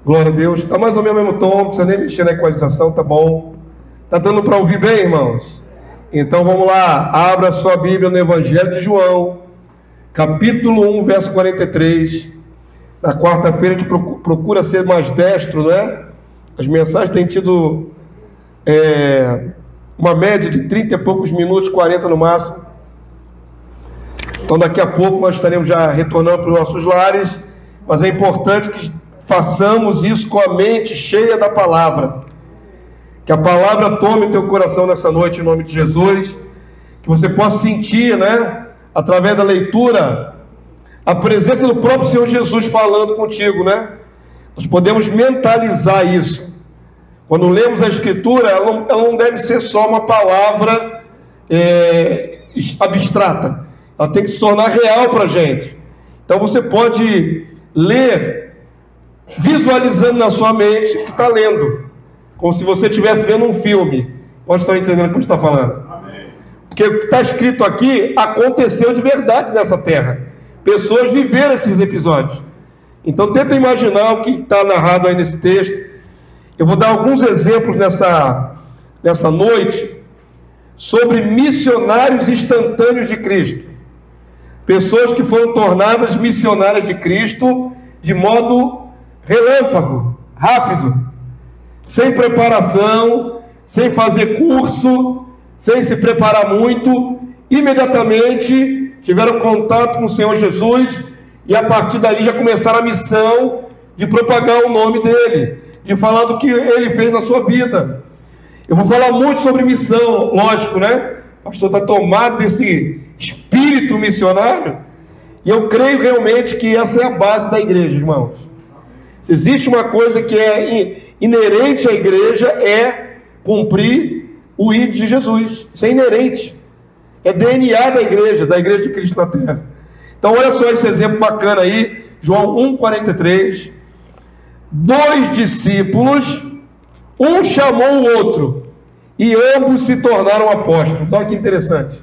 Glória a Deus. Está mais ou menos no mesmo tom, não precisa nem mexer na equalização, tá bom. Está dando para ouvir bem, irmãos? Então vamos lá, abra sua Bíblia no Evangelho de João, capítulo 1, verso 43. Na quarta-feira a gente procura ser mais destro, né? As mensagens têm tido uma média de 30 e poucos minutos, 40 no máximo. Então daqui a pouco nós estaremos já retornando para os nossos lares, mas é importante que façamos isso com a mente cheia da palavra. Que a palavra tome o teu coração nessa noite, em nome de Jesus. Que você possa sentir, né, através da leitura, a presença do próprio Senhor Jesus falando contigo, né? Nós podemos mentalizar isso. Quando lemos a Escritura, ela não deve ser só uma palavra abstrata. Ela tem que se tornar real para a gente. Então você pode ler, visualizando na sua mente o que está lendo, como se você estivesse vendo um filme. Pode estar entendendo o que eu estou falando? Amém. Porque o que está escrito aqui aconteceu de verdade nessa terra. Pessoas viveram esses episódios. Então tenta imaginar o que está narrado aí nesse texto. Eu vou dar alguns exemplos nessa noite sobre missionários instantâneos de Cristo. Pessoas que foram tornadas missionárias de Cristo de modo relâmpago, rápido, sem preparação, sem fazer curso, sem se preparar muito, imediatamente tiveram contato com o Senhor Jesus e a partir dali já começaram a missão de propagar o nome dele, de falar do que ele fez na sua vida. Eu vou falar muito sobre missão, lógico, né? O pastor está tomado desse espírito missionário, e eu creio realmente que essa é a base da igreja, irmãos. Se existe uma coisa que é inerente à igreja, é cumprir o ID de Jesus. Isso é inerente, é DNA da igreja de Cristo na terra. Então olha só esse exemplo bacana aí, João 1,43. 2 discípulos, um chamou o outro, e ambos se tornaram apóstolos. Olha que interessante.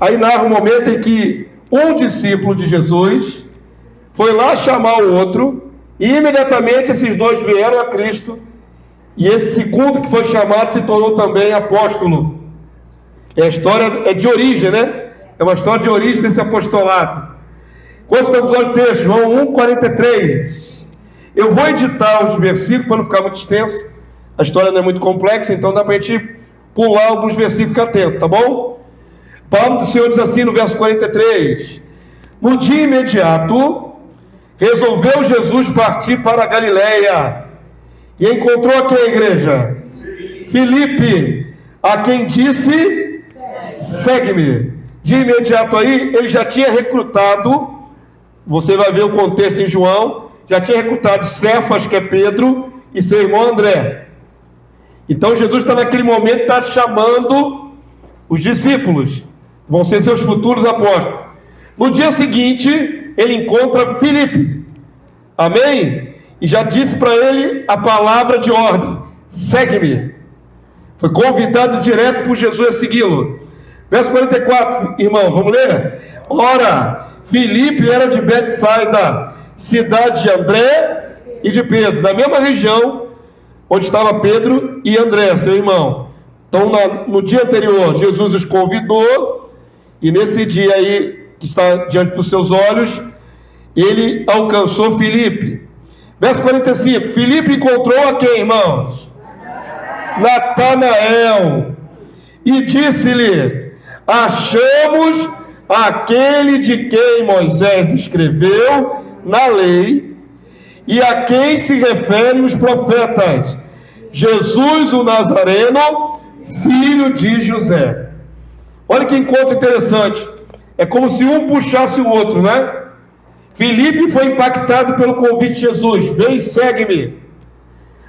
Aí narra um momento em que um discípulo de Jesus foi lá chamar o outro, e imediatamente esses dois vieram a Cristo, e esse segundo que foi chamado se tornou também apóstolo. E a história é de origem, né? É uma história de origem desse apostolado. Quando estamos olhando o texto, João 1,43. Eu vou editar os versículos para não ficar muito extenso. A história não é muito complexa, então dá para a gente pular alguns versículos, ficar atento, tá bom? A palavra do Senhor diz assim no verso 43: no dia imediato, resolveu Jesus partir para a Galileia, e encontrou aqui a igreja, Filipe, a quem disse: segue-me. De imediato aí, ele já tinha recrutado, você vai ver o contexto em João, já tinha recrutado Cefas, que é Pedro, e seu irmão André. Então Jesus está naquele momento, está chamando os discípulos, vão ser seus futuros apóstolos. No dia seguinte, ele encontra Filipe, amém? E já disse para ele a palavra de ordem: segue-me. Foi convidado direto por Jesus a segui-lo. Verso 44, irmão, vamos ler? Ora, Filipe era de Betsaida, cidade de André e de Pedro, da mesma região onde estava Pedro e André, seu irmão. Então no dia anterior Jesus os convidou, e nesse dia aí que está diante dos seus olhos, ele alcançou Filipe. Verso 45, Filipe encontrou a quem, irmãos? Natanael, e disse-lhe: achamos aquele de quem Moisés escreveu na lei, e a quem se referem os profetas, Jesus o Nazareno, filho de José. Olha que encontro interessante. É como se um puxasse o outro, né? Filipe foi impactado pelo convite de Jesus: vem e segue-me.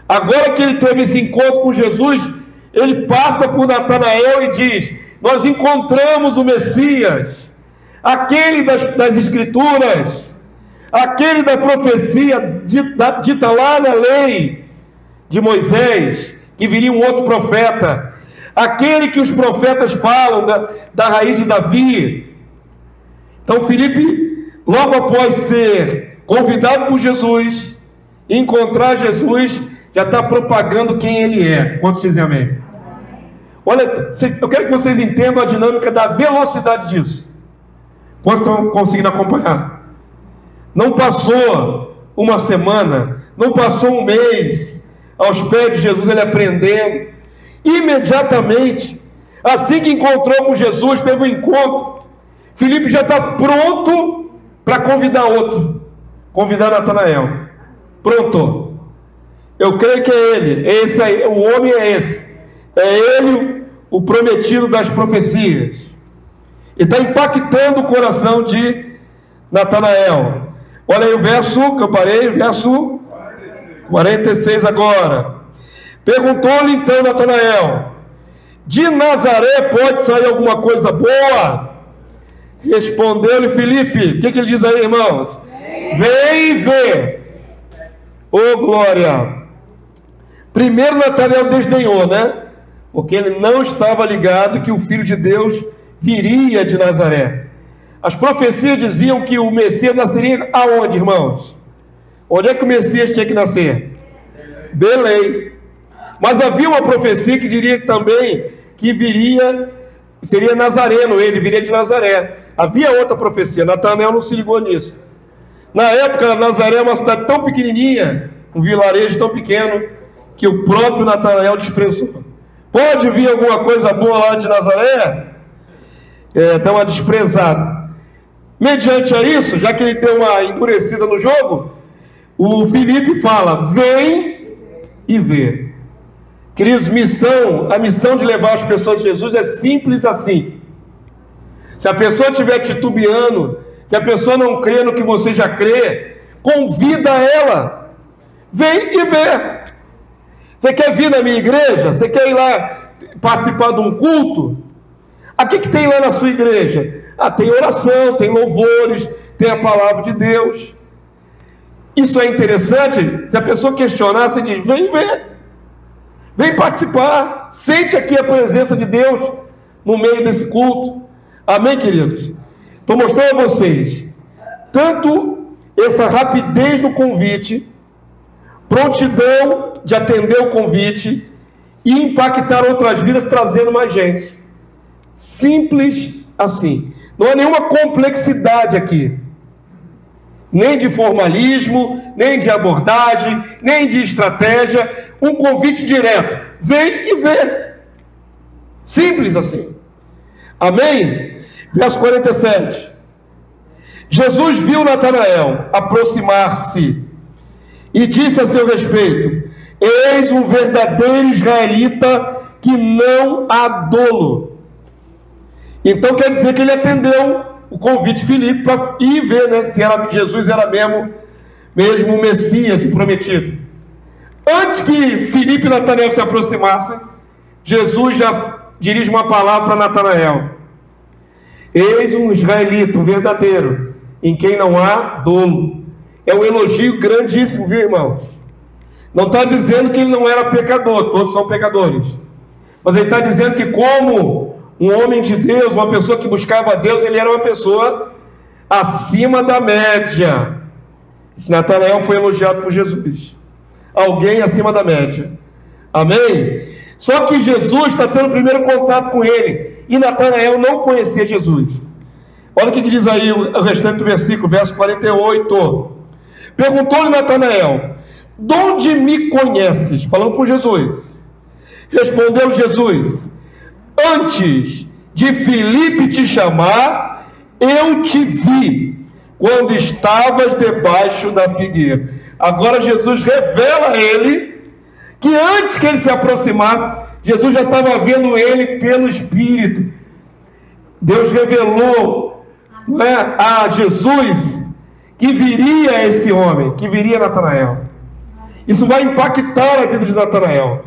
Agora que ele teve esse encontro com Jesus, ele passa por Natanael e diz: nós encontramos o Messias, aquele das Escrituras, aquele da profecia dita lá na lei de Moisés, que viria um outro profeta, aquele que os profetas falam da raiz de Davi. Então Filipe, logo após ser convidado por Jesus encontrar Jesus, já está propagando quem ele é. Quantos dizem amém? Olha, eu quero que vocês entendam a dinâmica da velocidade disso. Quantos estão conseguindo acompanhar? Não passou uma semana, não passou um mês, aos pés de Jesus ele aprendendo. Imediatamente, assim que encontrou com Jesus, teve um encontro, Filipe já está pronto para convidar outro, convidar Natanael. Pronto. Eu creio que é ele, esse aí, o homem é esse. É ele o prometido das profecias. E está impactando o coração de Natanael. Olha aí o verso que eu parei, verso 46 agora. Perguntou-lhe então Natanael: de Nazaré pode sair alguma coisa boa? Respondeu-lhe Filipe. O que ele diz aí, irmãos? Vem ver. Ô glória! Primeiro Natanael desdenhou, né? Porque ele não estava ligado que o Filho de Deus viria de Nazaré. As profecias diziam que o Messias nasceria aonde, irmãos? Onde é que o Messias tinha que nascer? Belém. Mas havia uma profecia que diria também que seria nazareno, ele viria de Nazaré. Havia outra profecia, Natanael não se ligou nisso. Na época, Nazaré é uma cidade tão pequenininha, um vilarejo tão pequeno, que o próprio Natanael desprezou. Pode vir alguma coisa boa lá de Nazaré? Dá uma desprezada. Mediante a isso, já que ele deu uma endurecida no jogo, o Filipe fala: vem e vê. Queridos, a missão de levar as pessoas a Jesus é simples assim. Se a pessoa estiver titubeando, se a pessoa não crê no que você já crê, convida ela. Vem e vê. Você quer vir na minha igreja? Você quer ir lá participar de um culto? O que tem lá na sua igreja? Tem oração, tem louvores, tem a palavra de Deus. Isso é interessante. Se a pessoa questionar, você diz: vem ver, vem participar, sente aqui a presença de Deus no meio desse culto. Amém, queridos? Estou mostrando a vocês tanto essa rapidez no convite, prontidão de atender o convite e impactar outras vidas, trazendo mais gente. Simples assim. Não há nenhuma complexidade aqui, nem de formalismo, nem de abordagem, nem de estratégia. Um convite direto: vem e vê. Simples assim. Amém? Verso 47. Jesus viu Natanael aproximar-se e disse a seu respeito: eis um verdadeiro israelita que não há dolo. Então quer dizer que ele atendeu o convite de Filipe para ir ver, né, se Jesus era mesmo o Messias, o prometido. Antes que Filipe e Natanael se aproximassem, Jesus já dirige uma palavra para Natanael: eis um israelita, um verdadeiro, em quem não há dolo. É um elogio grandíssimo, viu, irmão? Não está dizendo que ele não era pecador, todos são pecadores, mas ele está dizendo que, como um homem de Deus, uma pessoa que buscava a Deus, ele era uma pessoa acima da média. Esse Natanael foi elogiado por Jesus. Alguém acima da média. Amém? Só que Jesus está tendo o primeiro contato com ele, e Natanael não conhecia Jesus. Olha o que diz aí o restante do versículo, verso 48. Perguntou-lhe Natanael: de onde me conheces? Falando com Jesus. Respondeu Jesus: antes de Filipe te chamar, eu te vi, quando estavas debaixo da figueira. Agora Jesus revela a ele que antes que ele se aproximasse, Jesus já estava vendo ele pelo Espírito. Deus revelou, não é, a Jesus que viria esse homem, que viria Natanael. Isso vai impactar a vida de Natanael,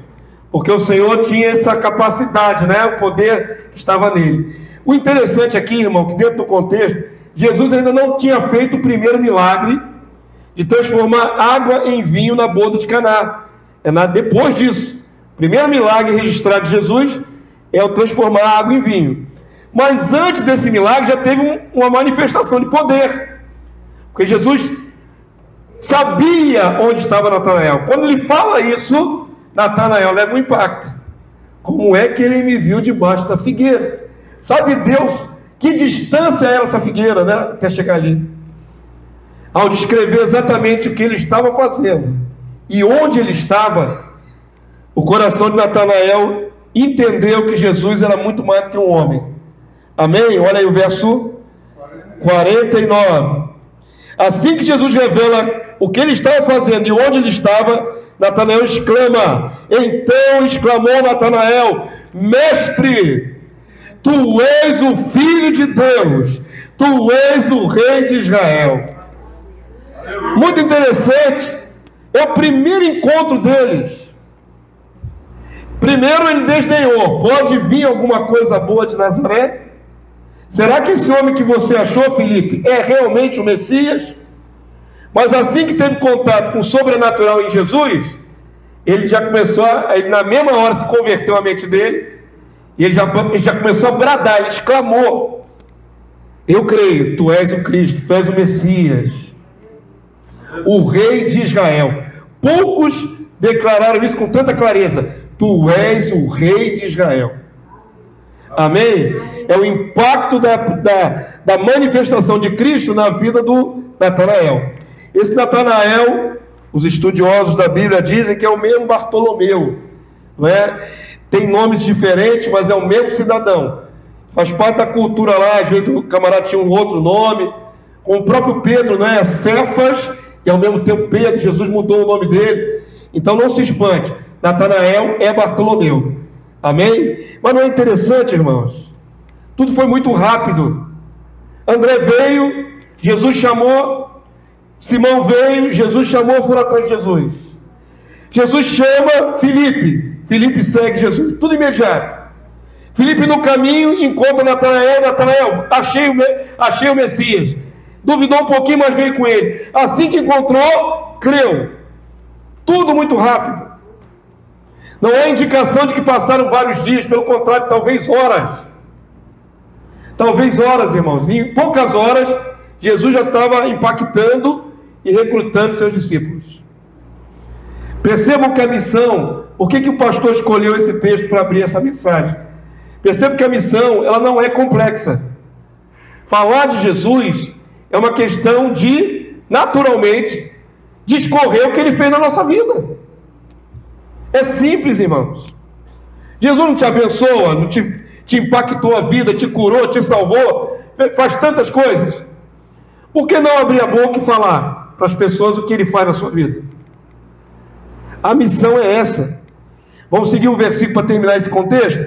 porque o Senhor tinha essa capacidade, né? O poder que estava nele. O interessante aqui, irmão, que dentro do contexto, Jesus ainda não tinha feito o primeiro milagre de transformar água em vinho na boda de Caná. Depois disso, o primeiro milagre registrado de Jesus é o transformar a água em vinho. Mas antes desse milagre já teve uma manifestação de poder, porque Jesus sabia onde estava Natanael. Quando ele fala isso, Natanael leva um impacto. Como é que ele me viu debaixo da figueira? Sabe Deus que distância era essa figueira, né? Até chegar ali. Ao descrever exatamente o que ele estava fazendo e onde ele estava, o coração de Natanael entendeu que Jesus era muito mais do que um homem. Amém? Olha aí o verso 49. Assim que Jesus revela o que ele estava fazendo e onde ele estava, Natanael exclama. Então exclamou Natanael: Mestre, tu és o Filho de Deus, tu és o Rei de Israel. Muito interessante. É o primeiro encontro deles. Primeiro ele desdenhou. Pode vir alguma coisa boa de Nazaré? Será que esse homem que você achou, Filipe, é realmente o Messias? Mas assim que teve contato com o sobrenatural em Jesus, ele já começou, ele na mesma hora se converteu a mente dele, e ele já começou a bradar, ele exclamou: eu creio, tu és o Cristo, tu és o Messias, o Rei de Israel. Poucos declararam isso com tanta clareza: tu és o Rei de Israel. Amém? É o impacto da manifestação de Cristo na vida do Natanael. Esse Natanael, os estudiosos da Bíblia dizem que é o mesmo Bartolomeu, não é? Tem nomes diferentes, mas é o mesmo cidadão. Faz parte da cultura lá, às vezes o camarada tinha um outro nome, com o próprio Pedro, não é? Cefas, e ao mesmo tempo Pedro, Jesus mudou o nome dele. Então não se espante, Natanael é Bartolomeu. Amém? Mas não é interessante, irmãos? Tudo foi muito rápido. André veio, Jesus chamou, Simão veio, Jesus chamou, foram atrás de Jesus. Jesus chama Filipe, Filipe segue Jesus, tudo imediato. Filipe no caminho encontra Natanael, Natanael, achei o Messias. Duvidou um pouquinho, mas veio com ele. Assim que encontrou, creu. Tudo muito rápido. Não é indicação de que passaram vários dias, pelo contrário, talvez horas. Talvez horas, irmãos. Em poucas horas, Jesus já estava impactando e recrutando seus discípulos. Percebam que a missão, por que o pastor escolheu esse texto para abrir essa mensagem? Percebam que a missão, ela não é complexa. Falar de Jesus é uma questão de, naturalmente, discorrer o que ele fez na nossa vida. É simples, irmãos. Jesus não te abençoa, não te impactou a vida, te curou, te salvou, faz tantas coisas. Por que não abrir a boca e falar para as pessoas o que ele faz na sua vida? A missão é essa. Vamos seguir um versículo para terminar esse contexto?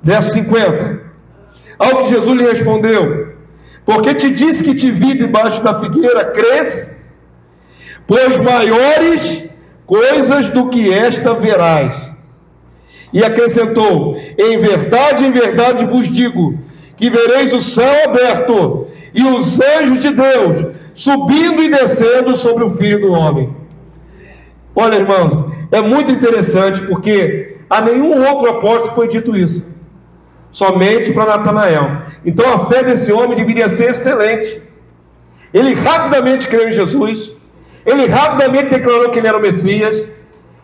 Verso 50. Ao que Jesus lhe respondeu: porque te disse que te vi debaixo da figueira, crês? Pois maiores coisas do que esta verás. E acrescentou: em verdade vos digo, que vereis o céu aberto, e os anjos de Deus subindo e descendo sobre o Filho do Homem. Olha, irmãos, é muito interessante, porque a nenhum outro apóstolo foi dito isso, somente para Natanael. Então a fé desse homem deveria ser excelente. Ele rapidamente creu em Jesus, ele rapidamente declarou que ele era o Messias,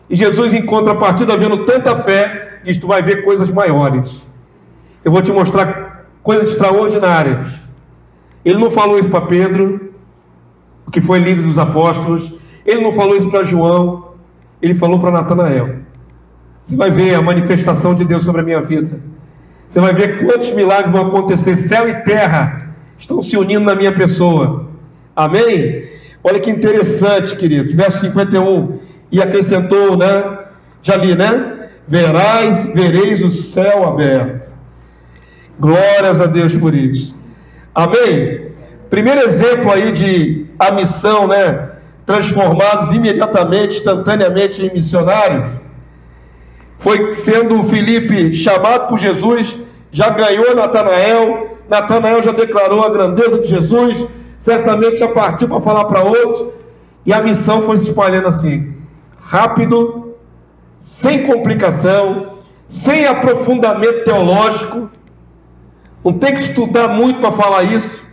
e Jesus, em contrapartida, vendo tanta fé, diz: tu vai ver coisas maiores, eu vou te mostrar coisas extraordinárias. Ele não falou isso para Pedro, que foi líder dos apóstolos, ele não falou isso para João, ele falou para Natanael: você vai ver a manifestação de Deus sobre a minha vida, você vai ver quantos milagres vão acontecer, céu e terra estão se unindo na minha pessoa. Amém? Olha que interessante, querido, verso 51, e acrescentou, né? Já li, né? Vereis o céu aberto. Glórias a Deus por isso. Amém? Primeiro exemplo aí de a missão, né? Transformados imediatamente, instantaneamente em missionários, foi sendo Filipe chamado por Jesus, já ganhou Natanael, Natanael já declarou a grandeza de Jesus, certamente já partiu para falar para outros, e a missão foi se espalhando assim, rápido, sem complicação, sem aprofundamento teológico. Não tem que estudar muito para falar isso.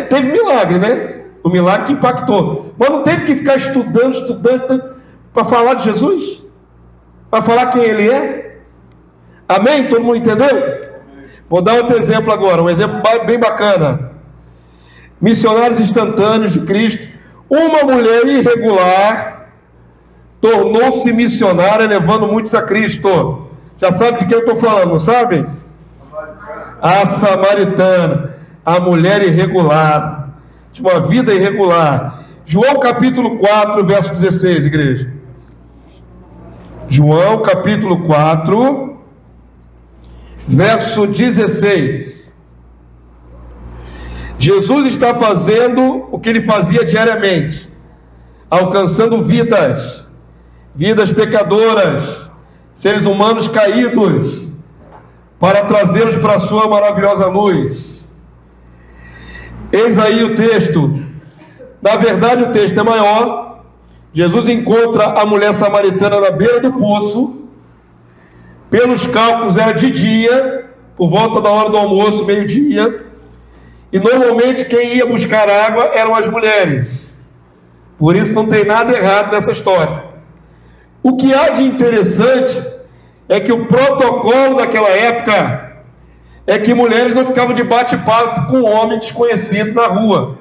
Teve milagre, né? O milagre que impactou. Mas não teve que ficar estudando para falar de Jesus? Para falar quem ele é? Amém? Todo mundo entendeu? Vou dar outro exemplo agora, um exemplo bem bacana. Missionários instantâneos de Cristo. Uma mulher irregular tornou-se missionária, levando muitos a Cristo. Já sabe de quem eu estou falando, não sabe? A samaritana, a mulher irregular, de uma vida irregular. João capítulo 4, verso 16, igreja. João capítulo 4, verso 16. Jesus está fazendo o que ele fazia diariamente, alcançando vidas pecadoras, seres humanos caídos, para trazê-los para a sua maravilhosa luz. Eis aí o texto. Na verdade o texto é maior. Jesus encontra a mulher samaritana na beira do poço. Pelos cálculos era de dia, por volta da hora do almoço, meio-dia. E normalmente quem ia buscar água eram as mulheres. Por isso não tem nada errado nessa história. O que há de interessante é que o protocolo daquela época é que mulheres não ficavam de bate-papo com um homem desconhecido na rua.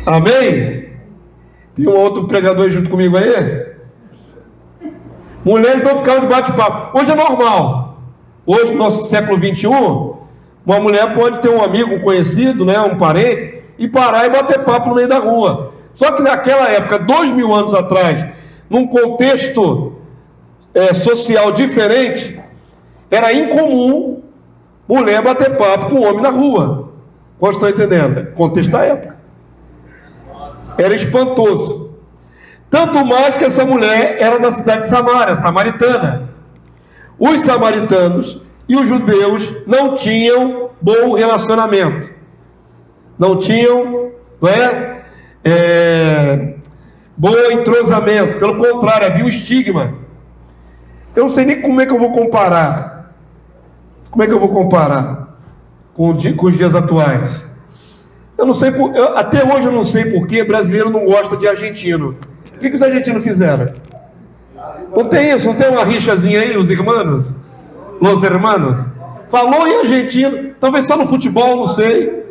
Amém? Tem um outro pregador junto comigo aí? Mulheres não ficavam de bate-papo. Hoje é normal. Hoje, no nosso século 21, uma mulher pode ter um amigo, um conhecido, né, um parente, e parar e bater papo no meio da rua. Só que naquela época, 2000 anos atrás, num contexto social diferente, era incomum mulher bater papo com homem na rua. Vocês estão entendendo? Contexto da época. Era espantoso. Tanto mais que essa mulher era da cidade de Samaria, samaritana. Os samaritanos e os judeus não tinham bom relacionamento. Não tinham, bom entrosamento. Pelo contrário, havia um estigma. Eu não sei nem como é que eu vou comparar. Como é que eu vou comparar com os dias atuais? Eu não sei, até hoje eu não sei porque brasileiro não gosta de argentino. O que os argentinos fizeram? Não tem isso, não tem uma rixazinha aí, os irmãos? Los hermanos? Falou em argentino, talvez só no futebol, não sei.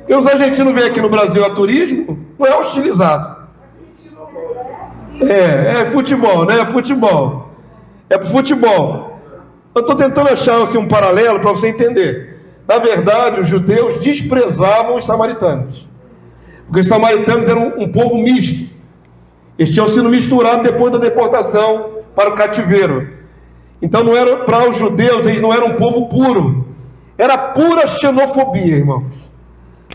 E os argentinos vêm aqui no Brasil a turismo, não é hostilizado. É futebol, né? Futebol. É pro futebol. Eu estou tentando achar assim, um paralelo para você entender. Na verdade, os judeus desprezavam os samaritanos. Porque os samaritanos eram um povo misto. Eles tinham sido misturados depois da deportação para o cativeiro. Então, não era, para os judeus, eles não eram um povo puro. Era pura xenofobia, irmãos.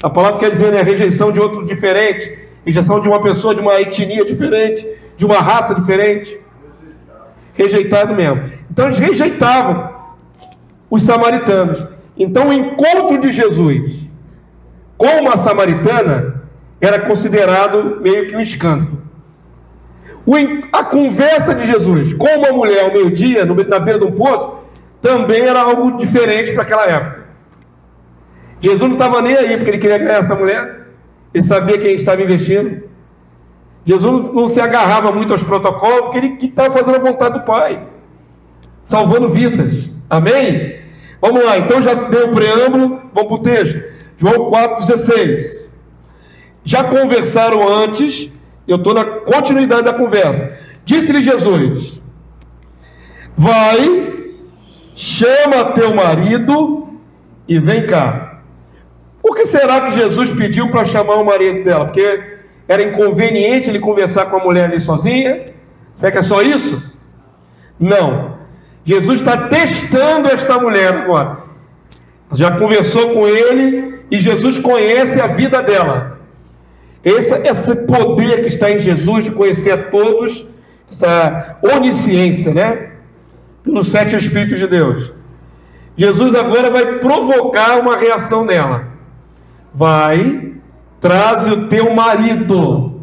A palavra quer dizer, né, rejeição de outro diferente, rejeição de uma pessoa, de uma etnia diferente, de uma raça diferente. Rejeitado mesmo. Então, eles rejeitavam os samaritanos. Então, o encontro de Jesus com uma samaritana era considerado meio que um escândalo. A conversa de Jesus com uma mulher ao meio-dia, na beira de um poço, também era algo diferente para aquela época. Jesus não estava nem aí porque ele queria ganhar essa mulher. Ele sabia quem estava investindo. Jesus não se agarrava muito aos protocolos porque ele estava fazendo a vontade do Pai, salvando vidas. Amém? Vamos lá, então já deu o preâmbulo, vamos para o texto. João 4,16. Já conversaram antes, eu estou na continuidade da conversa. Disse-lhe Jesus: vai, chama teu marido e vem cá. Por que será que Jesus pediu para chamar o marido dela? Porque era inconveniente ele conversar com a mulher ali sozinha? Será que é só isso? Não. Jesus está testando esta mulher agora. Já conversou com ele e Jesus conhece a vida dela. Esse poder que está em Jesus de conhecer a todos, essa onisciência, né? Pelos 7 Espíritos de Deus. Jesus agora vai provocar uma reação nela. Vai, traze o teu marido.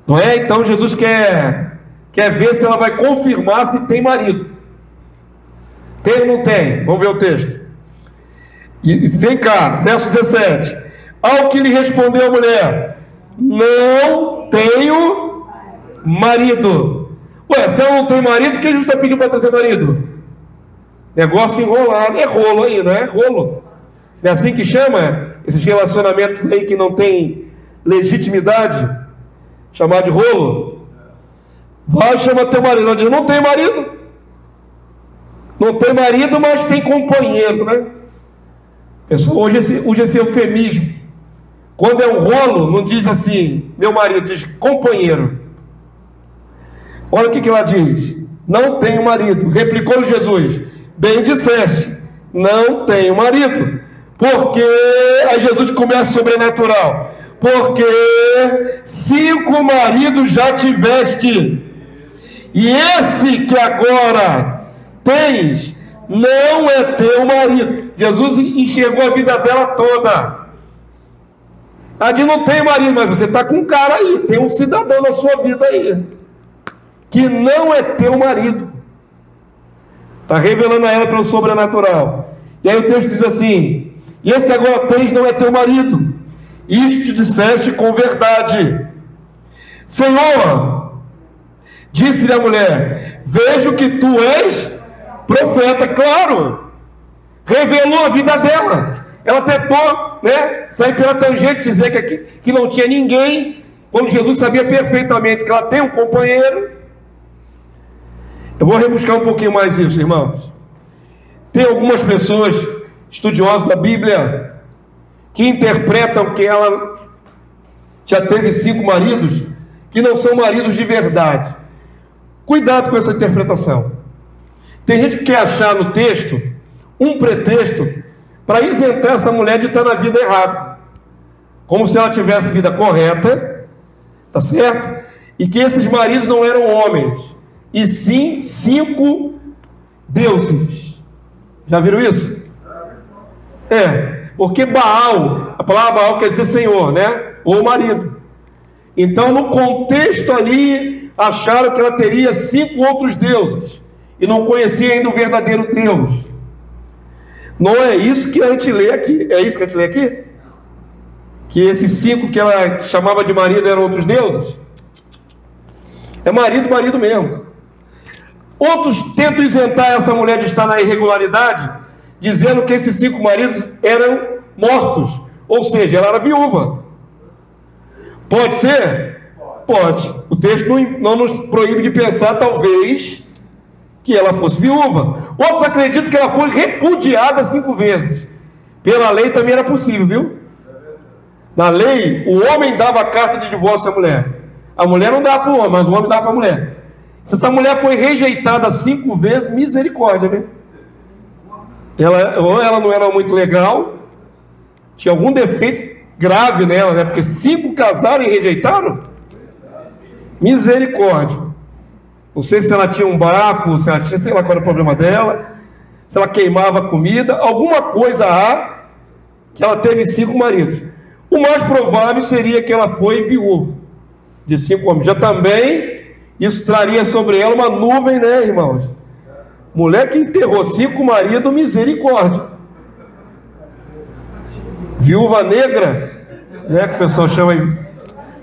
Não é? Então Jesus quer ver se ela vai confirmar se tem marido. Tem ou não tem? Vamos ver o texto. E vem cá, verso 17. Ao que lhe respondeu a mulher: não tenho marido. Ué, se ela não tem marido, por que Jesus está pedindo para trazer marido? Negócio enrolado. É rolo aí, não é? Rolo. Não é assim que chama esses relacionamentos aí que não tem legitimidade? Chamar de rolo? Vai, chama teu marido. Ela diz: não tem marido. Não tem marido, mas tem companheiro, né? Pessoal, hoje esse eufemismo. Quando é um rolo, não diz assim, meu marido, diz companheiro. Olha o que ela diz: não tenho marido. Replicou-lhe Jesus: bem disseste, não tenho marido. Porque, aí Jesus começa sobrenatural, porque 5 maridos já tiveste, e esse que agora tens não é teu marido. Jesus enxergou a vida dela toda. Ela diz: não tem marido, mas você está com um cara aí, tem um cidadão na sua vida aí, que não é teu marido. Está revelando a ela pelo sobrenatural. E aí o texto diz assim: e esse que agora tens não é teu marido. Isto te disseste com verdade. Senhor, disse-lhe a mulher: vejo que tu és profeta. Claro, revelou a vida dela. Ela tentou, né, sair pela tangente, dizer que não tinha ninguém, quando Jesus sabia perfeitamente que ela tem um companheiro. Eu vou rebuscar um pouquinho mais isso, irmãos. Tem algumas pessoas estudiosos da Bíblia que interpretam que ela já teve 5 maridos, que não são maridos de verdade. Cuidado com essa interpretação. Tem gente que quer achar no texto um pretexto para isentar essa mulher de estar na vida errada, como se ela tivesse vida correta, tá certo? E que esses maridos não eram homens, e sim 5 deuses. Já viram isso? Porque Baal, a palavra Baal quer dizer Senhor, né? Ou marido. Então, no contexto ali, acharam que ela teria 5 outros deuses, e não conhecia ainda o verdadeiro Deus. Não é isso que a gente lê aqui. É isso que a gente lê aqui? Que esses 5 que ela chamava de marido eram outros deuses? É marido mesmo. Outros tentam isentar essa mulher de estar na irregularidade, dizendo que esses 5 maridos eram mortos, ou seja, ela era viúva. Pode ser? Pode. O texto não nos proíbe de pensar, talvez, que ela fosse viúva. Outros acreditam que ela foi repudiada 5 vezes. Pela lei também era possível, viu? Na lei, o homem dava a carta de divórcio à mulher. A mulher não dava para o homem, mas o homem dava para a mulher. Se essa mulher foi rejeitada 5 vezes, misericórdia, né? Ou ela não era muito legal, tinha algum defeito grave nela, né? Porque 5 casaram e rejeitaram? Misericórdia. Não sei se ela tinha um bafo, se ela tinha, sei lá qual era o problema dela, se ela queimava comida, alguma coisa há que ela teve 5 maridos. O mais provável seria que ela foi viúva de 5 homens. Já também isso traria sobre ela uma nuvem, né, irmãos? Mulher que enterrou 5 maridos, misericórdia. Viúva negra, né, que o pessoal chama aí.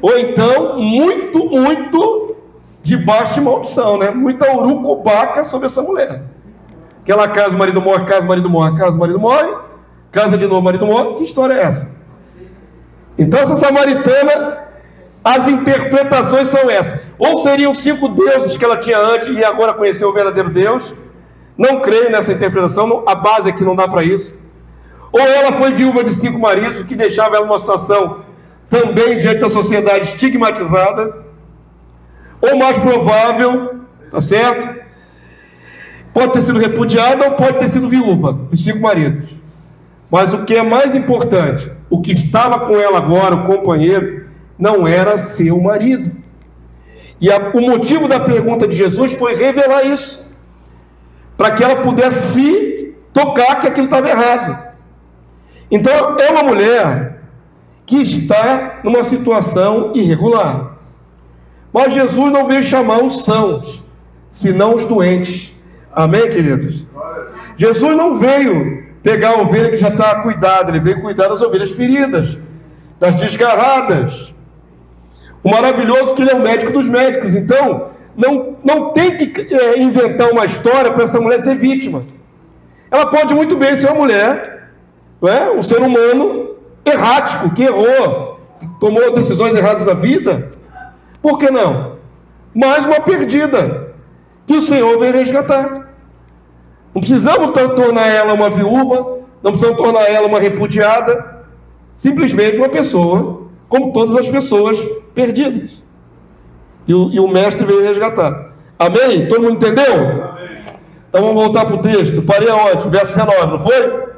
Ou então, muito debaixo de maldição, né? Muita urucubaca sobre essa mulher. Que ela casa, o marido morre, casa, o marido morre, casa, o marido morre, casa de novo, o marido morre. Que história é essa? Então essa samaritana, as interpretações são essas. Ou seriam 5 deuses que ela tinha antes e agora conheceu o verdadeiro Deus. Não creio nessa interpretação, a base aqui não dá para isso. Ou ela foi viúva de 5 maridos, o que deixava ela numa situação também diante da sociedade estigmatizada. Ou mais provável, tá certo? Pode ter sido repudiada ou pode ter sido viúva dos 5 maridos. Mas o que é mais importante, o que estava com ela agora, o companheiro, não era seu marido. E o motivo da pergunta de Jesus foi revelar isso, para que ela pudesse se tocar que aquilo estava errado. Então é uma mulher que está numa situação irregular. Mas Jesus não veio chamar os sãos, senão os doentes. Amém, queridos? Jesus não veio pegar a ovelha que já está cuidada, ele veio cuidar das ovelhas feridas. das desgarradas. O maravilhoso que ele é o médico dos médicos. Então, não tem que inventar uma história para essa mulher ser vítima. Ela pode muito bem ser uma mulher, não é? Um ser humano errático, que errou, que tomou decisões erradas na vida. Por que não? Mais uma perdida que o Senhor veio resgatar. Não precisamos tornar ela uma viúva, não precisamos tornar ela uma repudiada, simplesmente uma pessoa, como todas as pessoas perdidas. E o mestre veio resgatar. Amém? Todo mundo entendeu? Amém. Então vamos voltar para o texto. Parei aonde? Verso 19, não foi?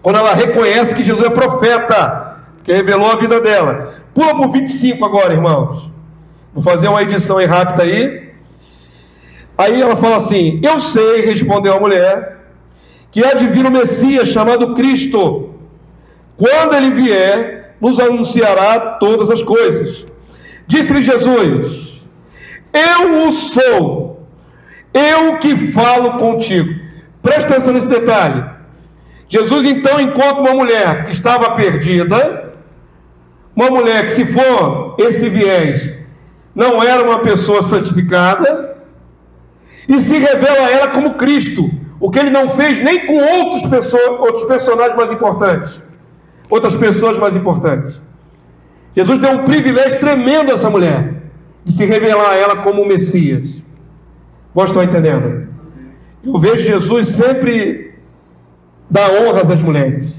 Quando ela reconhece que Jesus é profeta, que revelou a vida dela. Pula para o 25 agora, irmãos. Vou fazer uma edição aí rápida aí. Aí ela fala assim: eu sei, respondeu a mulher, que há de vir o Messias chamado Cristo. Quando ele vier, nos anunciará todas as coisas. Disse-lhe Jesus: eu o sou, eu que falo contigo. Presta atenção nesse detalhe. Jesus então encontra uma mulher que estava perdida, uma mulher que, se for esse viés, não era uma pessoa santificada, e se revela a ela como Cristo, o que ele não fez nem com outros personagens mais importantes, outras pessoas mais importantes. Jesus deu um privilégio tremendo a essa mulher, de se revelar a ela como o Messias. Vós estão entendendo? Eu vejo Jesus sempre dar honras às mulheres.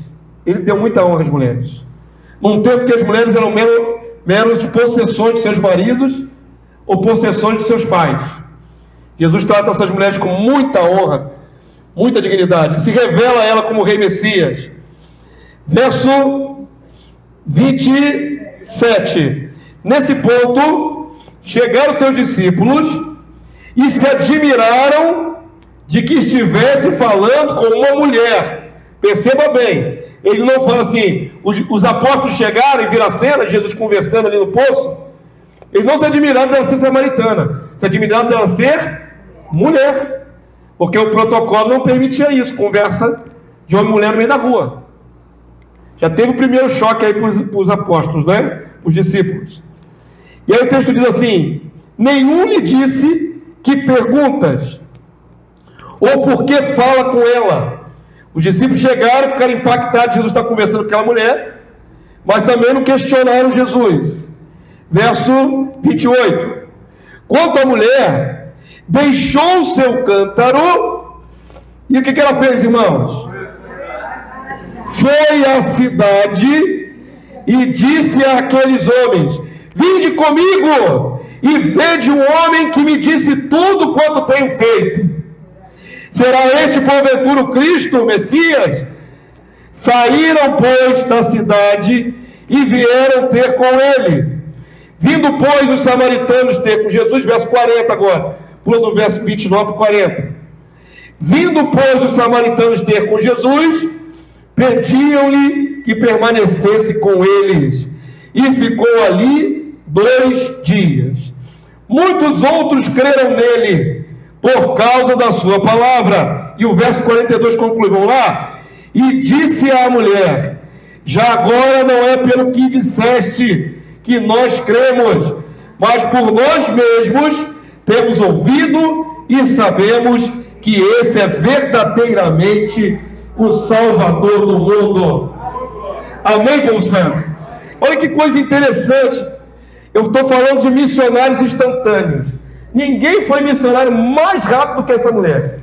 Ele deu muita honra às mulheres. Num tempo que as mulheres eram meros possessões de seus maridos ou possessões de seus pais. Jesus trata essas mulheres com muita honra, muita dignidade. Se revela a ela como Rei Messias. Verso 27. Nesse ponto, chegaram seus discípulos e se admiraram de que estivesse falando com uma mulher. Perceba bem, ele não fala assim, os apóstolos chegaram e viram a cena de Jesus conversando ali no poço. Eles não se admiraram dela ser samaritana, se admiraram dela ser mulher, porque o protocolo não permitia isso, conversa de homem e mulher no meio da rua. Já teve o primeiro choque aí para os apóstolos, né? Os discípulos. E aí o texto diz assim: nenhum lhe disse que perguntas, ou por que fala com ela. Os discípulos chegaram e ficaram impactados de Jesus estar conversando com aquela mulher, mas também não questionaram Jesus. Verso 28. Quanto à mulher, deixou o seu cântaro, e o que ela fez, irmãos? Foi à cidade e disse àqueles homens: vinde comigo e vede um homem que me disse tudo quanto tenho feito. Será este porventura o Cristo, o Messias? Saíram, pois, da cidade e vieram ter com ele. Vindo, pois, os samaritanos ter com Jesus, verso 40 agora, pula do verso 29 para 40. Vindo, pois, os samaritanos ter com Jesus, pediam-lhe que permanecesse com eles, e ficou ali 2 dias. Muitos outros creram nele, por causa da sua palavra. E o verso 42 conclui, vamos lá? E disse à mulher: já agora não é pelo que disseste que nós cremos, mas por nós mesmos temos ouvido e sabemos que esse é verdadeiramente o Salvador do mundo. Amém, povo santo? Olha que coisa interessante. Eu estou falando de missionários instantâneos. Ninguém foi missionário mais rápido que essa mulher.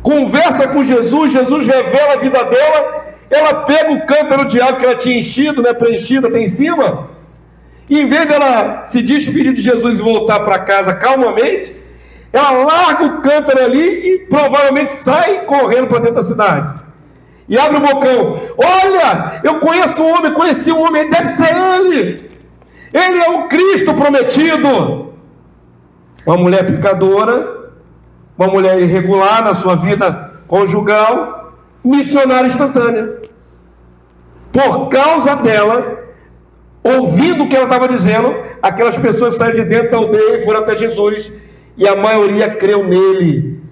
Conversa com Jesus, Jesus revela a vida dela. Ela pega o cântaro de água que ela tinha enchido, né, preenchido até em cima, e em vez dela se despedir de Jesus e voltar para casa calmamente, ela larga o cântaro ali e provavelmente sai correndo para dentro da cidade. E abre o bocão: olha, eu conheço um homem, conheci um homem, deve ser ele. Ele é o Cristo prometido. Uma mulher pecadora, uma mulher irregular na sua vida conjugal, missionária instantânea. Por causa dela, ouvindo o que ela estava dizendo, aquelas pessoas saíram de dentro da aldeia e foram até Jesus, e a maioria creu nele,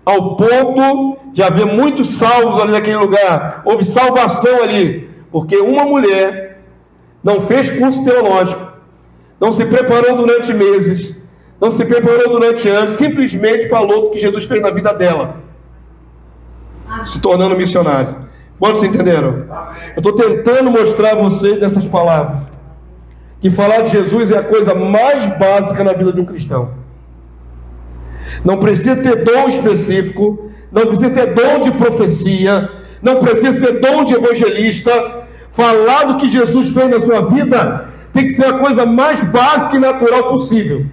ao ponto de haver muitos salvos ali naquele lugar. Houve salvação ali, Porque uma mulher não fez curso teológico, não se preparou durante meses, não se preparou durante anos, simplesmente falou do que Jesus fez na vida dela, se tornando missionário. Quantos entenderam? Eu estou tentando mostrar a vocês nessas palavras que falar de Jesus é a coisa mais básica na vida de um cristão. Não precisa ter dom específico, não precisa ter dom de profecia, não precisa ter dom de evangelista. Falar do que Jesus fez na sua vida tem que ser a coisa mais básica e natural possível,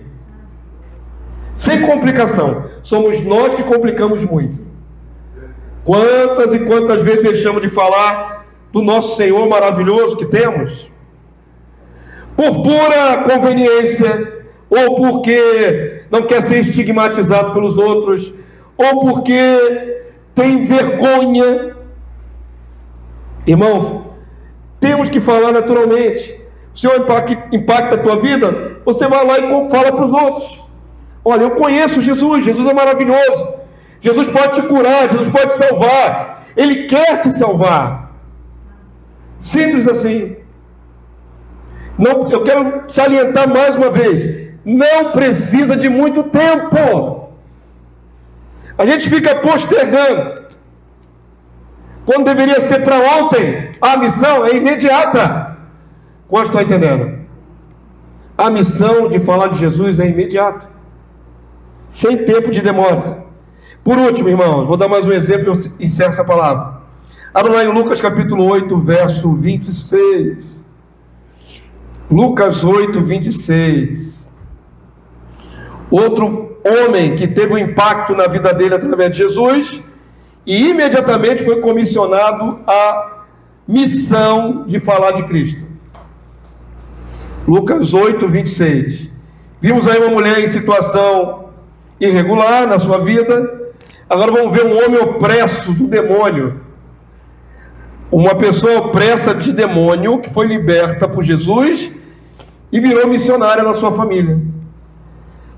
sem complicação. Somos nós que complicamos muito. Quantas e quantas vezes deixamos de falar do nosso Senhor maravilhoso que temos, por pura conveniência, ou porque não quer ser estigmatizado pelos outros, ou porque tem vergonha. Irmão, temos que falar naturalmente. O Senhor impacta a tua vida, você vai lá e fala para os outros: olha, eu conheço Jesus, Jesus é maravilhoso, Jesus pode te curar, Jesus pode te salvar, Ele quer te salvar. Simples assim. Não, eu quero salientar mais uma vez: não precisa de muito tempo. A gente fica postergando, quando deveria ser para ontem. A missão é imediata. Quantos estão entendendo? A missão de falar de Jesus é imediata, sem tempo de demora. Por último, irmãos, vou dar mais um exemplo e encerro essa palavra. Abra lá em Lucas capítulo 8, verso 26. Lucas 8, 26. Outro homem que teve um impacto na vida dele através de Jesus, e imediatamente foi comissionado à missão de falar de Cristo. Lucas 8, 26. Vimos aí uma mulher em situação irregular na sua vida. Agora vamos ver um homem opresso do demônio. Uma pessoa opressa de demônio que foi liberta por Jesus e virou missionária na sua família.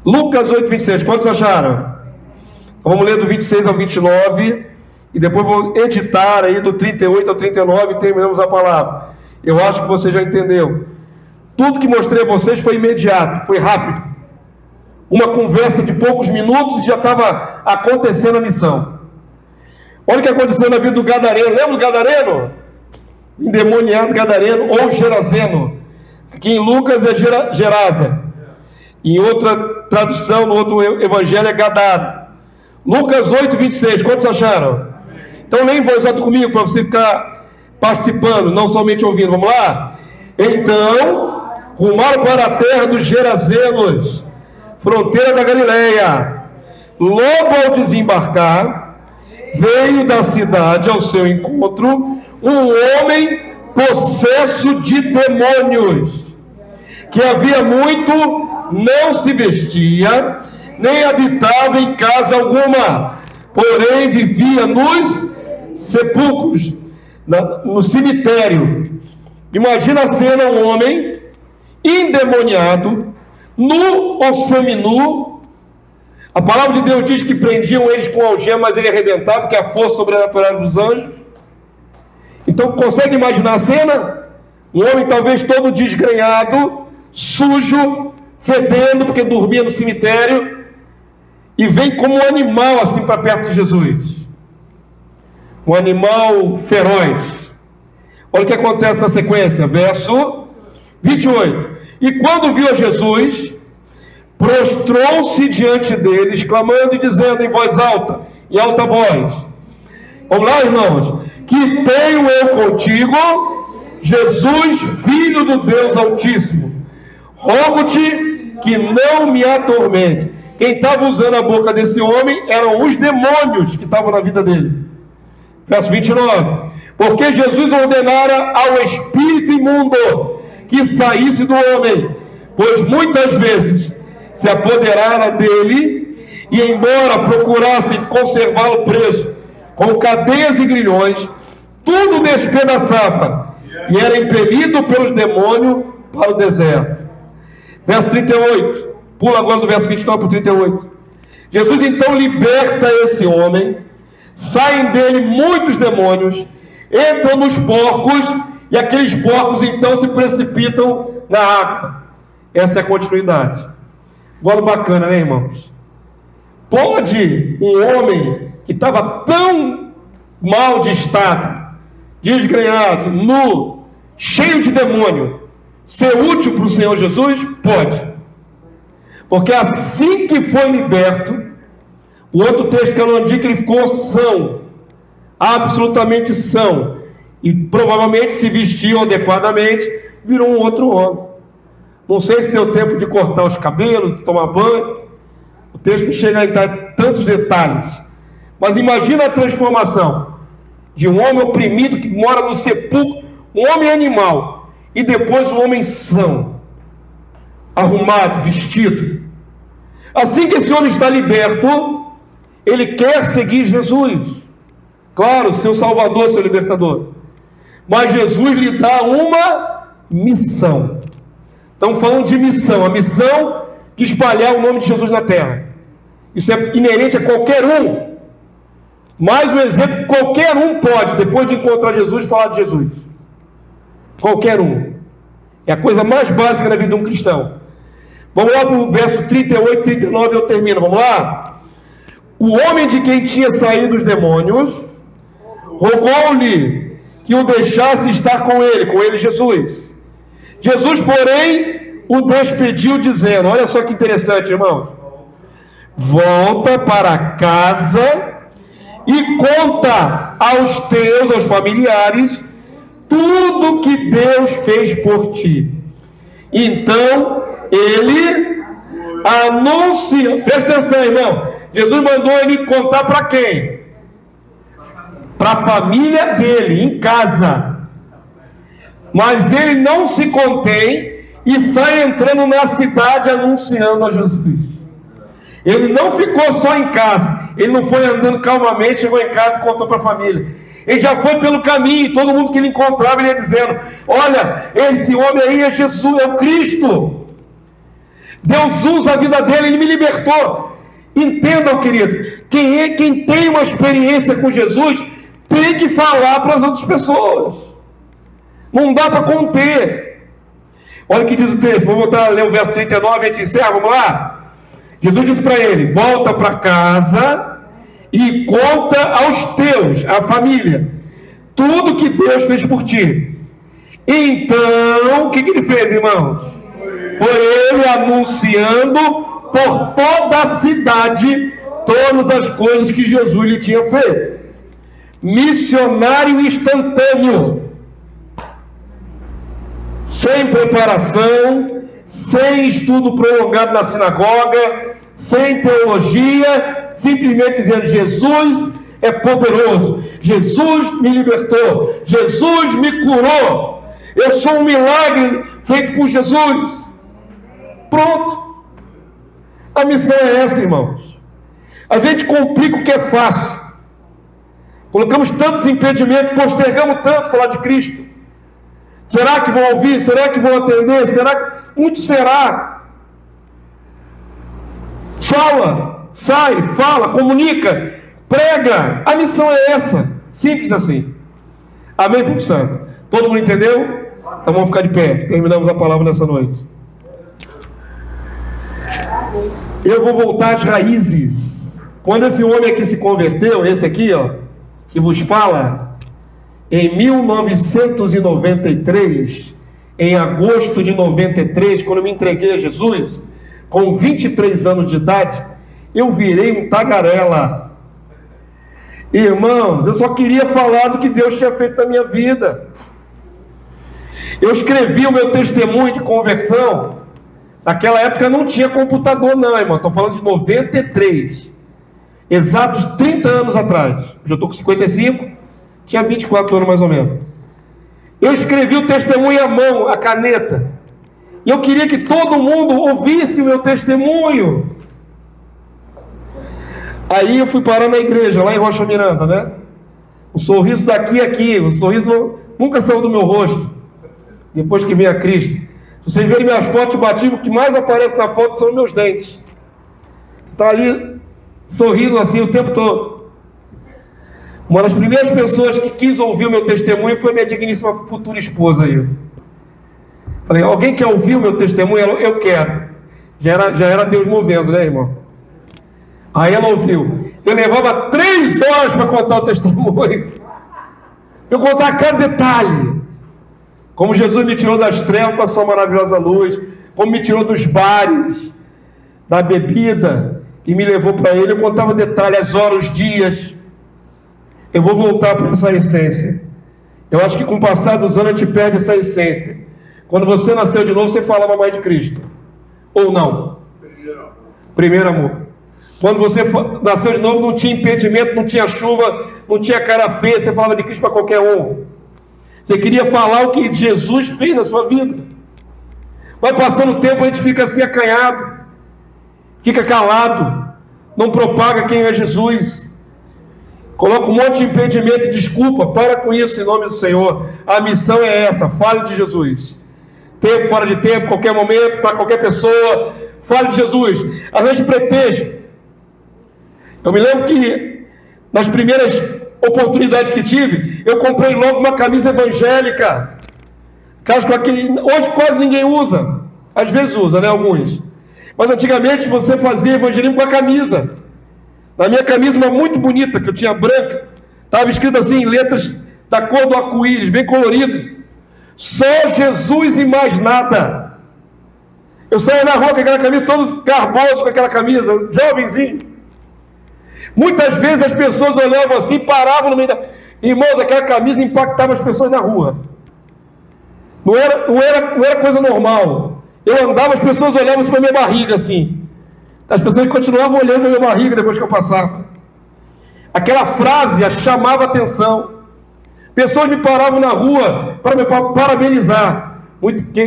Lucas 8, 26. Quantos acharam? Vamos ler do 26 ao 29 e depois vou editar aí do 38 ao 39 e terminamos a palavra. Eu acho que você já entendeu. Tudo que mostrei a vocês foi imediato, foi rápido. Uma conversa de poucos minutos e já estava acontecendo a missão. Olha o que aconteceu na vida do gadareno. Lembra do gadareno? Endemoniado gadareno ou gerazeno. Aqui em Lucas é Gerasa. Em outra tradução, no outro evangelho é Gadara. Lucas 8, 26. Quantos acharam? Então leia em voz alta comigo para você ficar participando, não somente ouvindo. Vamos lá? Então rumaram para a terra dos Gerazenos, fronteira da Galileia. Logo ao desembarcar, veio da cidade ao seu encontro um homem possesso de demônios, que havia muito não se vestia, nem habitava em casa alguma, porém vivia nos sepulcros, no cemitério. Imagina a cena: um homem endemoniado, nu ou seminu. A palavra de Deus diz que prendiam eles com algema, mas ele arrebentava, que é a força sobrenatural dos anjos. Então consegue imaginar a cena? Um homem talvez todo desgrenhado, sujo, fedendo, porque dormia no cemitério, e vem como um animal assim para perto de Jesus. Um animal feroz. Olha o que acontece na sequência, verso 28. E quando viu a Jesus, prostrou-se diante deles, clamando e dizendo em voz alta, em alta voz: vamos lá, irmãos: que tenho eu contigo, Jesus, Filho do Deus Altíssimo, rogo-te que não me atormente. Quem estava usando a boca desse homem eram os demônios que estavam na vida dele. Verso 29. Porque Jesus ordenara ao espírito imundo que saísse do homem, pois muitas vezes se apoderara dele, e embora procurassem conservá-lo preso com cadeias e grilhões, tudo despedaçava, e era impelido pelos demônios para o deserto. Verso 38. Pula agora do verso 29 para o 38. Jesus então liberta esse homem, saem dele muitos demônios, entram nos porcos e aqueles porcos então se precipitam na água. Essa é a continuidade. Agora bacana, né, irmãos? Pode um homem que estava tão mal de estado, desgrenhado, nu, cheio de demônio, ser útil para o Senhor Jesus? Pode. Porque assim que foi liberto, o outro texto que eu não digo que ele ficou são, absolutamente são, e provavelmente se vestiu adequadamente, virou um outro homem. Não sei se deu tempo de cortar os cabelos, de tomar banho. O texto não chega a entrar em tantos detalhes. Mas imagina a transformação de um homem oprimido que mora no sepulcro, um homem animal, e depois um homem são, arrumado, vestido. Assim que esse homem está liberto, ele quer seguir Jesus. Claro, seu Salvador, seu Libertador. Mas Jesus lhe dá uma missão. Estamos falando de missão, a missão de espalhar o nome de Jesus na terra. Isso é inerente a qualquer um. Mais um exemplo, qualquer um pode, depois de encontrar Jesus, falar de Jesus. Qualquer um. É a coisa mais básica na vida de um cristão. Vamos lá para o verso 38, 39, eu termino. Vamos lá? O homem de quem tinha saído os demônios rogou-lhe que o deixasse estar com ele Jesus. Jesus, porém, o despediu dizendo, olha só que interessante, irmãos, volta para casa e conta aos teus, aos familiares, tudo que Deus fez por ti. Então, ele anuncia, presta atenção, irmão, Jesus mandou ele contar para quem? Para a família dele, em casa. Mas ele não se contém e sai entrando na cidade anunciando a Jesus. Ele não ficou só em casa, ele não foi andando calmamente, chegou em casa e contou para a família. Ele já foi pelo caminho, todo mundo que ele encontrava, ele ia dizendo, olha, esse homem aí é Jesus, é o Cristo. Deus usa a vida dele, ele me libertou. Entendam, querido, quem tem uma experiência com Jesus, tem que falar para as outras pessoas. Não dá para conter. Olha o que diz o texto, vou voltar a ler o verso 39 e a gente encerra, vamos lá? Jesus disse para ele, volta para casa e conta aos teus, a família, tudo que Deus fez por ti. Então, o que ele fez, irmãos? Foi ele anunciando por toda a cidade todas as coisas que Jesus lhe tinha feito. Missionário instantâneo, sem preparação, sem estudo prolongado na sinagoga, sem teologia, simplesmente dizendo, Jesus é poderoso, Jesus me libertou, Jesus me curou, eu sou um milagre feito por Jesus. Pronto. A missão é essa, irmãos. A gente complica o que é fácil. Colocamos tantos impedimentos, postergamos tanto falar de Cristo. Será que vão ouvir? Será que vão atender? Será que... Muito será. Fala, sai, fala, comunica, prega. A missão é essa. Simples assim. Amém, Público Santo? Todo mundo entendeu? Então vamos ficar de pé. Terminamos a palavra nessa noite. Eu vou voltar às raízes. Quando esse homem aqui se converteu, esse aqui, ó, que vos fala, em 1993, em agosto de 93, quando eu me entreguei a Jesus, com 23 anos de idade, eu virei um tagarela. Irmãos, eu só queria falar do que Deus tinha feito na minha vida. Eu escrevi o meu testemunho de conversão. Naquela época não tinha computador não, irmão. Estou falando de 93. Exatos 30 anos atrás. Eu estou com 55. Tinha 24 anos mais ou menos. Eu escrevi o testemunho à mão, a caneta. E eu queria que todo mundo ouvisse o meu testemunho. Aí eu fui parar na igreja, lá em Rocha Miranda, né? O sorriso daqui a aqui. O sorriso nunca saiu do meu rosto. Depois que veio a Cristo. Se vocês verem minhas fotos de batismo, o que mais aparece na foto são meus dentes. Está ali sorrindo assim o tempo todo. Uma das primeiras pessoas que quis ouvir o meu testemunho foi minha digníssima futura esposa aí. Falei, alguém quer ouvir o meu testemunho? Ela, eu quero. Já era Deus movendo, né, irmão? Aí ela ouviu. Eu levava 3 horas para contar o testemunho. Eu contar cada detalhe. Como Jesus me tirou das trevas para a sua maravilhosa luz. Como me tirou dos bares, da bebida, e me levou para Ele. Eu contava detalhes, as horas, os dias. Eu vou voltar para essa essência. Eu acho que com o passar dos anos a gente perde essa essência. Quando você nasceu de novo, você falava mais de Cristo. Ou não? Primeiro amor. Quando você nasceu de novo, não tinha impedimento, não tinha chuva, não tinha cara feia, você falava de Cristo para qualquer um. Você queria falar o que Jesus fez na sua vida. Vai passando o tempo, a gente fica assim acanhado, fica calado, não propaga quem é Jesus. Coloca um monte de impedimento e desculpa. Para com isso em nome do Senhor. A missão é essa, fale de Jesus. Tempo, fora de tempo, qualquer momento, para qualquer pessoa, fale de Jesus. Arranje pretexto. Eu me lembro que nas primeiras oportunidades que tive, eu comprei logo uma camisa evangélica. Hoje quase ninguém usa. Às vezes usa, né? Alguns. Mas antigamente você fazia evangelismo com a camisa. Na minha camisa, uma muito bonita, que eu tinha branca, estava escrito assim em letras da cor do arco-íris, bem colorido. Só Jesus e mais nada. Eu saía na rua com aquela camisa, todo garboso com aquela camisa, jovenzinho. Muitas vezes as pessoas olhavam assim, paravam no meio da... Irmãos, aquela camisa impactava as pessoas na rua. Não era coisa normal. Eu andava, as pessoas olhavam assim para minha barriga assim. As pessoas continuavam olhando para minha barriga depois que eu passava. Aquela frase chamava atenção. Pessoas me paravam na rua para me parabenizar.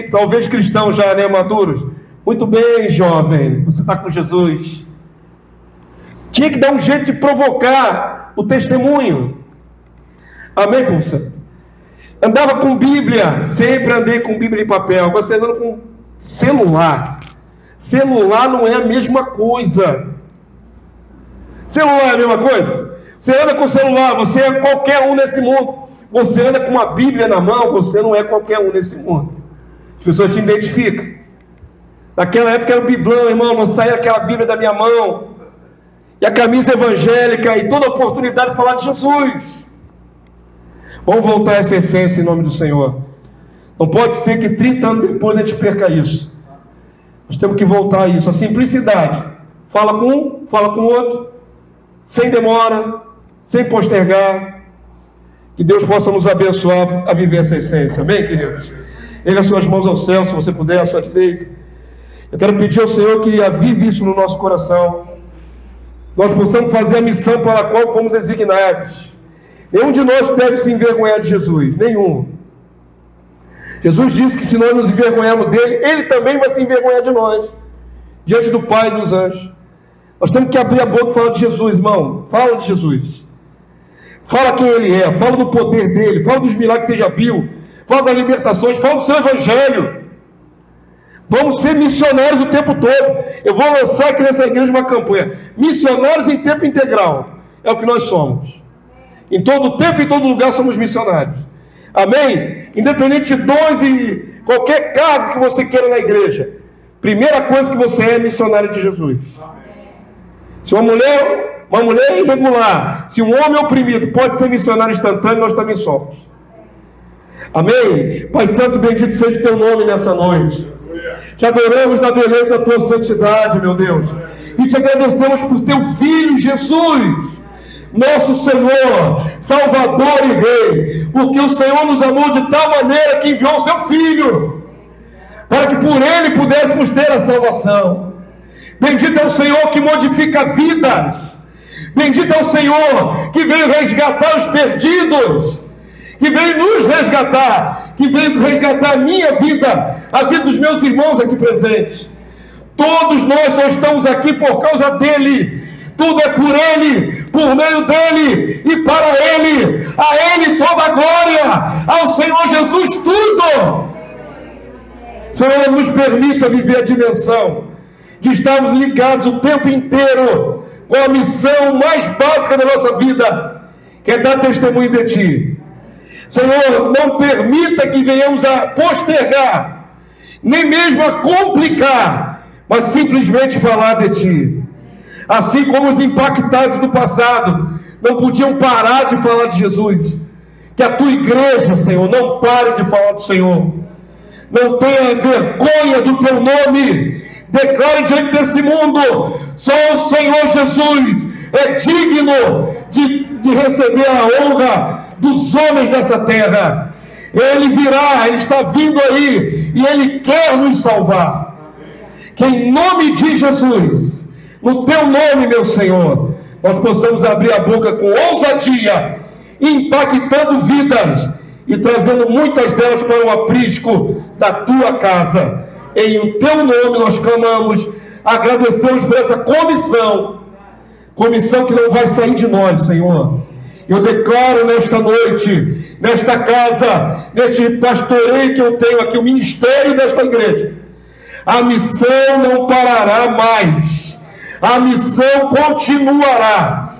Talvez cristãos já, né, maduros. Muito bem, jovem, você está com Jesus. Tinha que dar um jeito de provocar o testemunho. Amém, povo santo? Andava com Bíblia, sempre andei com Bíblia em papel. Agora você andando com celular. Celular não é a mesma coisa. Celular é a mesma coisa? Você anda com celular, você é qualquer um nesse mundo. Você anda com uma Bíblia na mão, você não é qualquer um nesse mundo. As pessoas te identificam. Naquela época era o biblão, irmão, não saía aquela Bíblia da minha mão. E a camisa evangélica, e toda oportunidade de falar de Jesus. Vamos voltar a essa essência em nome do Senhor. Não pode ser que 30 anos depois a gente perca isso. Nós temos que voltar a isso, a simplicidade. Fala com um, fala com o outro, sem demora, sem postergar. Que Deus possa nos abençoar a viver essa essência. Amém, queridos? Erga as suas mãos ao céu, se você puder, à sua direita. Eu quero pedir ao Senhor que avive isso no nosso coração. Nós possamos fazer a missão para a qual fomos designados. Nenhum de nós deve se envergonhar de Jesus, nenhum. Jesus disse que se nós nos envergonharmos dele, ele também vai se envergonhar de nós, diante do Pai e dos anjos. Nós temos que abrir a boca e falar de Jesus, irmão. Fala de Jesus. Fala quem ele é, fala do poder dele, fala dos milagres que você já viu, fala das libertações, fala do seu evangelho. Vamos ser missionários o tempo todo. Eu vou lançar aqui nessa igreja uma campanha. Missionários em tempo integral. É o que nós somos. Em todo tempo e em todo lugar somos missionários. Amém? Independente de dons e qualquer cargo que você queira na igreja. Primeira coisa que você é missionário de Jesus. Se uma mulher irregular, se um homem oprimido pode ser missionário instantâneo, nós também somos. Amém? Pai Santo, bendito seja o teu nome nessa noite. Te adoramos na beleza da tua santidade, meu Deus. E te agradecemos por teu Filho Jesus, nosso Senhor, Salvador e Rei. Porque o Senhor nos amou de tal maneira que enviou o seu Filho, para que por ele pudéssemos ter a salvação. Bendito é o Senhor que modifica vidas. Bendito é o Senhor que veio resgatar os perdidos, que veio nos resgatar, que veio resgatar a minha vida, a vida dos meus irmãos aqui presentes. Todos nós só estamos aqui por causa dele. Tudo é por ele, por meio dele e para ele. A ele toda a glória, ao Senhor Jesus tudo. Senhor, nos permita viver a dimensão de estarmos ligados o tempo inteiro com a missão mais básica da nossa vida, quer dar testemunho de Ti. Senhor, não permita que venhamos a postergar, nem mesmo a complicar, mas simplesmente falar de Ti. Assim como os impactados do passado não podiam parar de falar de Jesus, que a Tua igreja, Senhor, não pare de falar do Senhor. Não tenha vergonha do Teu nome. Declare diante desse mundo: só o Senhor Jesus é digno de receber a honra dos homens dessa terra. Ele virá, Ele está vindo aí, e Ele quer nos salvar. Que em nome de Jesus, no Teu nome, meu Senhor, nós possamos abrir a boca com ousadia, impactando vidas e trazendo muitas delas para o aprisco da Tua casa. Em o Teu nome nós clamamos, agradecemos por essa comissão que não vai sair de nós, Senhor. Eu declaro nesta noite, nesta casa, neste pastoreio que eu tenho aqui, o ministério desta igreja, a missão não parará mais, a missão continuará,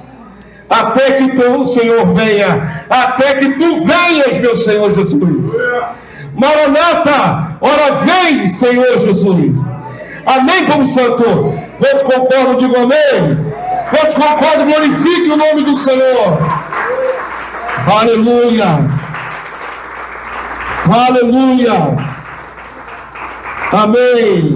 até que o Senhor venha, até que Tu venhas, meu Senhor Jesus. Maranata, ora vem, Senhor Jesus. Amém, povo santo? Quantos concordam, digam amém. Quantos concordam, glorifiquem o nome do Senhor. Aleluia, aleluia, amém.